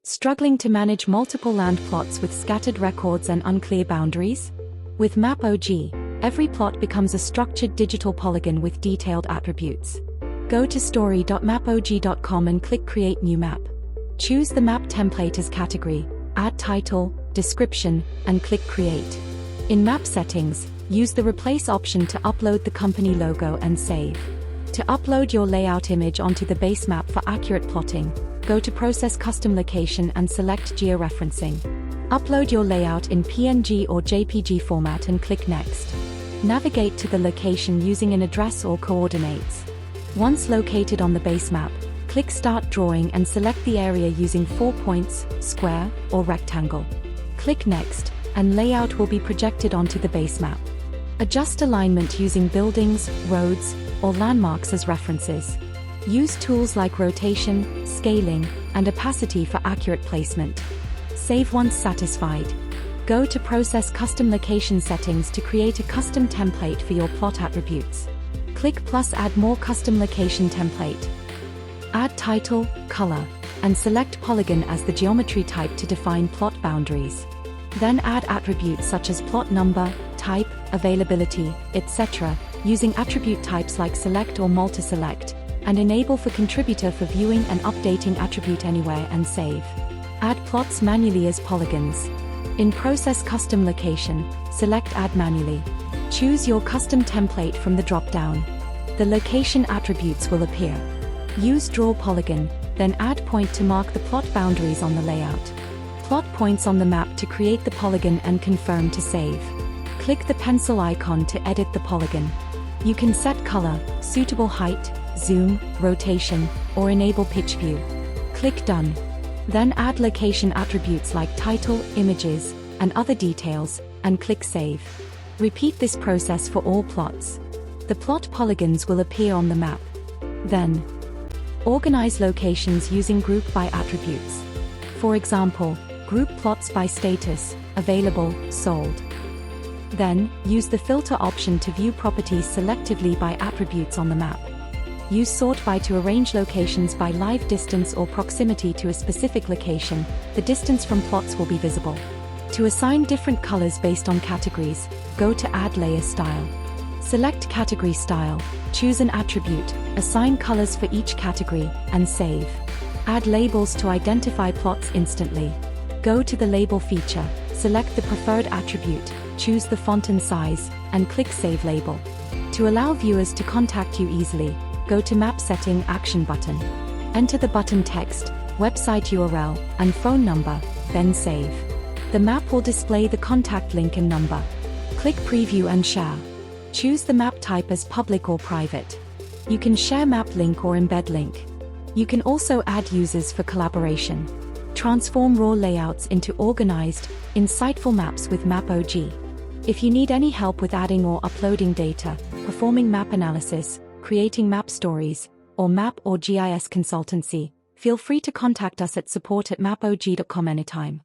Struggling to manage multiple land plots with scattered records and unclear boundaries? With MAPOG, every plot becomes a structured digital polygon with detailed attributes. Go to story.mapog.com and click Create New Map. Choose the map template as category, add title, description, and click Create. In Map Settings, use the Replace option to upload the company logo and save. To upload your layout image onto the base map for accurate plotting, go to Process Custom Location and select Geo-referencing. Upload your layout in PNG or JPG format and click Next. Navigate to the location using an address or coordinates. Once located on the base map, click Start Drawing and select the area using 4 points, square, or rectangle. Click Next, and layout will be projected onto the base map. Adjust alignment using buildings, roads, or landmarks as references. Use tools like rotation, scaling, and opacity for accurate placement. Save once satisfied. Go to Process Custom Location Settings to create a custom template for your plot attributes. Click plus Add More Custom Location Template. Add title, color, and select polygon as the geometry type to define plot boundaries. Then add attributes such as plot number, type, availability, etc., using attribute types like select or multi-select, and enable for contributor for viewing and updating attribute anywhere and save. Add plots manually as polygons. In Process Custom Location, select Add Manually. Choose your custom template from the drop-down. The location attributes will appear. Use Draw Polygon, then add point to mark the plot boundaries on the layout. Plot points on the map to create the polygon and confirm to save. Click the pencil icon to edit the polygon. You can set color, suitable height, zoom, rotation, or enable pitch view. Click Done. Then add location attributes like title, images, and other details, and click Save. Repeat this process for all plots. The plot polygons will appear on the map. Then, organize locations using Group by attributes. For example, group plots by status, available, sold. Then, use the Filter option to view properties selectively by attributes on the map. Use Sort By to arrange locations by live distance or proximity to a specific location. The distance from plots will be visible. To assign different colors based on categories, go to Add Layer Style. Select Category Style, choose an attribute, assign colors for each category, and save. Add labels to identify plots instantly. Go to the Label feature, select the preferred attribute, choose the font and size, and click Save Label. To allow viewers to contact you easily, go to Map Setting Action button. Enter the button text, website URL, and phone number, then save. The map will display the contact link and number. Click Preview and Share. Choose the map type as public or private. You can share map link or embed link. You can also add users for collaboration. Transform raw layouts into organized, insightful maps with MAPOG. If you need any help with adding or uploading data, performing map analysis, creating map stories, or map or GIS consultancy, feel free to contact us at support@mapog.com anytime.